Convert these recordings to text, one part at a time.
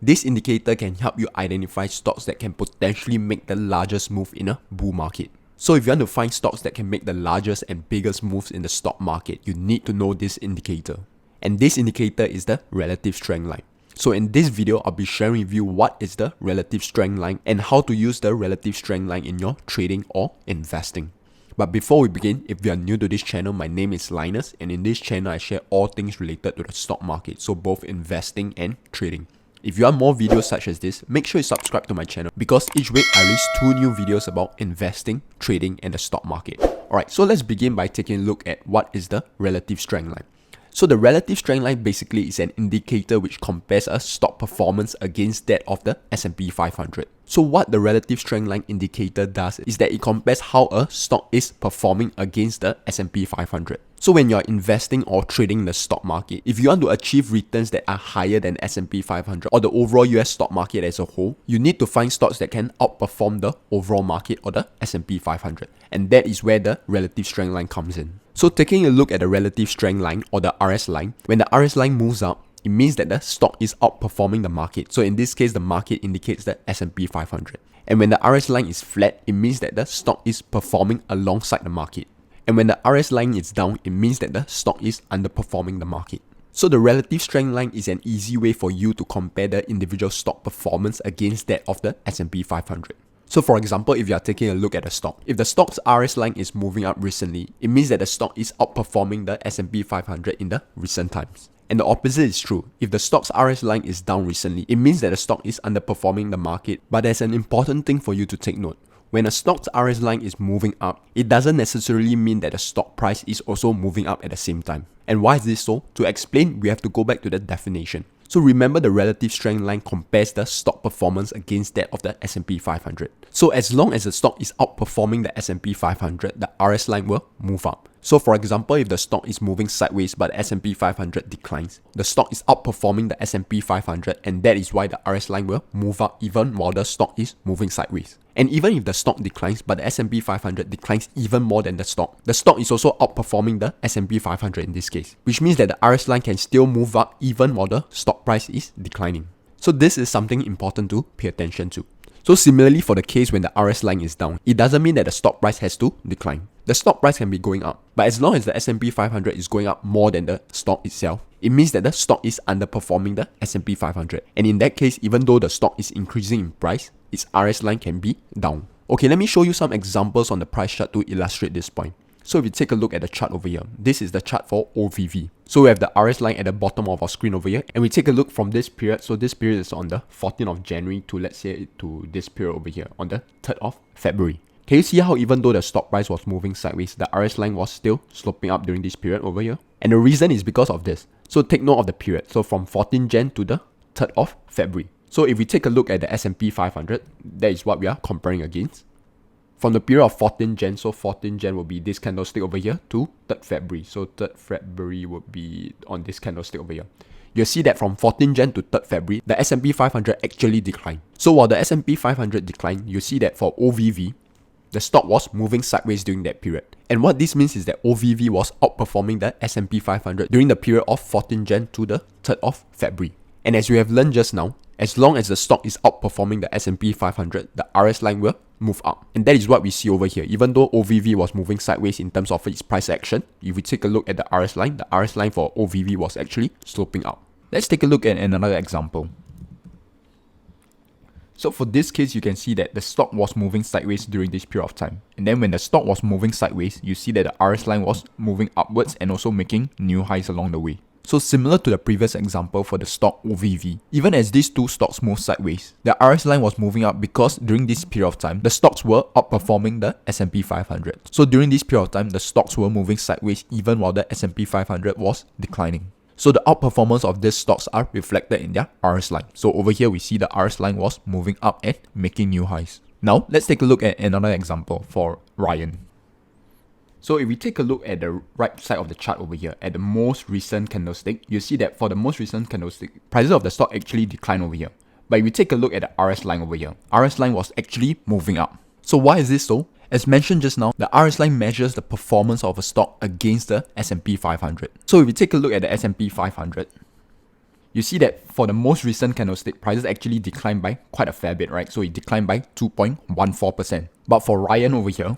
This indicator can help you identify stocks that can potentially make the largest move in a bull market. So if you want to find stocks that can make the largest and biggest moves in the stock market, you need to know this indicator. And this indicator is the relative strength line. So in this video, I'll be sharing with you what is the relative strength line and how to use the relative strength line in your trading or investing. But before we begin, if you are new to this channel, my name is Linus, and in this channel I share all things related to the stock market, so both investing and trading. If you want more videos such as this, make sure you subscribe to my channel because each week I release 2 new videos about investing, trading, and the stock market. Alright, so let's begin by taking a look at what is the relative strength line. So the relative strength line basically is an indicator which compares a stock performance against that of the S&P 500. So what the relative strength line indicator does is that it compares how a stock is performing against the S&P 500. So when you're investing or trading in the stock market, if you want to achieve returns that are higher than S&P 500 or the overall US stock market as a whole, you need to find stocks that can outperform the overall market or the S&P 500. And that is where the relative strength line comes in. So taking a look at the relative strength line or the RS line, when the RS line moves up, it means that the stock is outperforming the market. So in this case, the market indicates the S&P 500. And when the RS line is flat, it means that the stock is performing alongside the market. And when the RS line is down, it means that the stock is underperforming the market. So the relative strength line is an easy way for you to compare the individual stock performance against that of the S&P 500. So for example, if you are taking a look at a stock, if the stock's RS line is moving up recently, it means that the stock is outperforming the S&P 500 in the recent times. And the opposite is true. If the stock's RS line is down recently, it means that the stock is underperforming the market. But there's an important thing for you to take note. When a stock's RS line is moving up, it doesn't necessarily mean that the stock price is also moving up at the same time. And why is this so? To explain, we have to go back to the definition. So remember, the relative strength line compares the stock performance against that of the S&P 500. So as long as the stock is outperforming the S&P 500, the RS line will move up. So for example, if the stock is moving sideways but the S&P 500 declines, the stock is outperforming the S&P 500, and that is why the RS line will move up even while the stock is moving sideways. And even if the stock declines but the S&P 500 declines even more than the stock is also outperforming the S&P 500 in this case, which means that the RS line can still move up even while the stock price is declining. So this is something important to pay attention to. So similarly, for the case when the RS line is down, it doesn't mean that the stock price has to decline. The stock price can be going up, but as long as the S&P 500 is going up more than the stock itself, it means that the stock is underperforming the S&P 500. And in that case, even though the stock is increasing in price, its RS line can be down. Okay, let me show you some examples on the price chart to illustrate this point. So if you take a look at the chart over here, this is the chart for OVV. So we have the RS line at the bottom of our screen over here, and we take a look from this period. So this period is on the 14th of January to, let's say, to this period over here on the 3rd of February. Can you see how even though the stock price was moving sideways, the RS line was still sloping up during this period over here? And the reason is because of this. So take note of the period. So from 14 Jan to the 3rd of February. So if we take a look at the S&P 500, that is what we are comparing against. From the period of 14 Jan, so 14 Jan will be this candlestick over here to 3rd February. So 3rd February would be on this candlestick over here. You'll see that from 14 Jan to 3rd February, the S&P 500 actually declined. So while the S&P 500 declined, you see that for OVV, the stock was moving sideways during that period. And what this means is that OVV was outperforming the S&P 500 during the period of 14 Jan to the 3rd of February. And as we have learned just now, as long as the stock is outperforming the S&P 500, the RS line will move up. And that is what we see over here. Even though OVV was moving sideways in terms of its price action, if we take a look at the RS line for OVV was actually sloping up. Let's take a look at another example. So for this case, you can see that the stock was moving sideways during this period of time. And then when the stock was moving sideways, you see that the RS line was moving upwards and also making new highs along the way. So similar to the previous example for the stock OVV, even as these two stocks moved sideways, the RS line was moving up because during this period of time, the stocks were outperforming the S&P 500. So during this period of time, the stocks were moving sideways even while the S&P 500 was declining. So the outperformance of these stocks are reflected in their RS line. So over here, we see the RS line was moving up and making new highs. Now, let's take a look at another example for Ryan. So if we take a look at the right side of the chart over here, at the most recent candlestick, you see that for the most recent candlestick, prices of the stock actually declined over here. But if we take a look at the RS line over here, RS line was actually moving up. So why is this so? As mentioned just now, the RS line measures the performance of a stock against the S&P 500. So if we take a look at the S&P 500, you see that for the most recent candlestick, prices actually declined by quite a fair bit, right? So it declined by 2.14%. But for Ryan over here,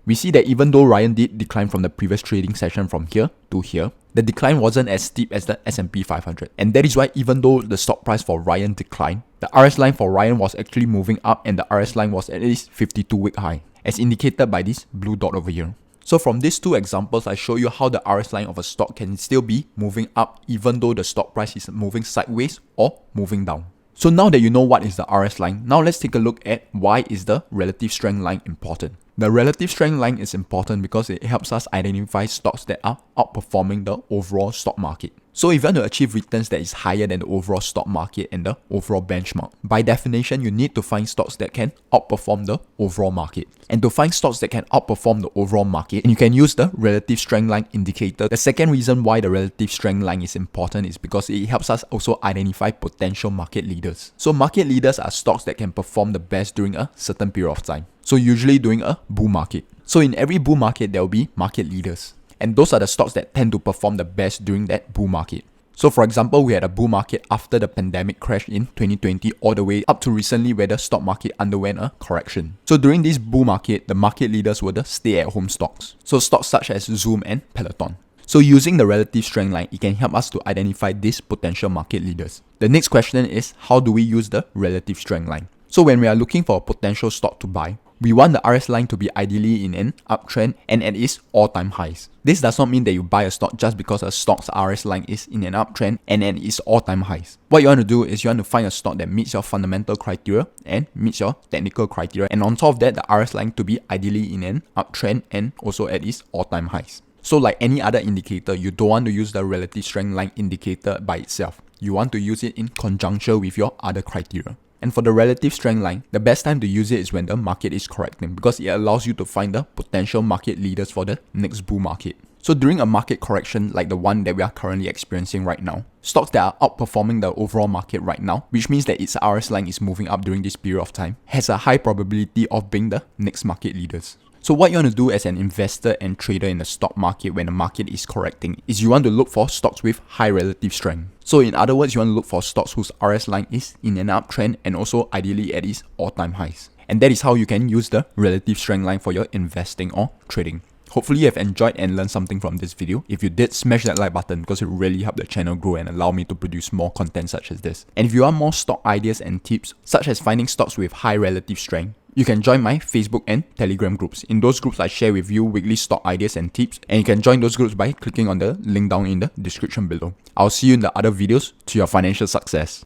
we see that even though Ryan did decline from the previous trading session from here to here, the decline wasn't as steep as the S&P 500. And that is why even though the stock price for Ryan declined, the RS line for Ryan was actually moving up and the RS line was at least 52-week high, as indicated by this blue dot over here. So from these two examples, I show you how the RS line of a stock can still be moving up even though the stock price is moving sideways or moving down. So now that you know what is the RS line, now let's take a look at why is the relative strength line important. The relative strength line is important because it helps us identify stocks that are outperforming the overall stock market. So if you want to achieve returns that is higher than the overall stock market and the overall benchmark, by definition, you need to find stocks that can outperform the overall market. And to find stocks that can outperform the overall market, you can use the relative strength line indicator. The second reason why the relative strength line is important is because it helps us also identify potential market leaders. So market leaders are stocks that can perform the best during a certain period of time. So usually during a bull market. So in every bull market, there will be market leaders. And those are the stocks that tend to perform the best during that bull market. So for example, we had a bull market after the pandemic crash in 2020 all the way up to recently where the stock market underwent a correction. So during this bull market, the market leaders were the stay-at-home stocks. So stocks such as Zoom and Peloton. So using the relative strength line, it can help us to identify these potential market leaders. The next question is, how do we use the relative strength line? So when we are looking for a potential stock to buy, we want the RS line to be ideally in an uptrend and at its all-time highs. This does not mean that you buy a stock just because a stock's RS line is in an uptrend and at its all-time highs. What you want to do is you want to find a stock that meets your fundamental criteria and meets your technical criteria, and on top of that, the RS line to be ideally in an uptrend and also at its all-time highs. So like any other indicator, you don't want to use the relative strength line indicator by itself. You want to use it in conjunction with your other criteria. And for the relative strength line, the best time to use it is when the market is correcting because it allows you to find the potential market leaders for the next bull market. So during a market correction like the one that we are currently experiencing right now, stocks that are outperforming the overall market right now, which means that its RS line is moving up during this period of time, has a high probability of being the next market leaders. So what you want to do as an investor and trader in the stock market when the market is correcting is you want to look for stocks with high relative strength. So in other words, you want to look for stocks whose RS line is in an uptrend and also ideally at its all-time highs. And that is how you can use the relative strength line for your investing or trading. Hopefully you have enjoyed and learned something from this video. If you did, smash that like button because it really helps the channel grow and allow me to produce more content such as this. And if you want more stock ideas and tips, such as finding stocks with high relative strength, you can join my Facebook and Telegram groups. In those groups, I share with you weekly stock ideas and tips, and you can join those groups by clicking on the link down in the description below. I'll see you in the other videos to your financial success.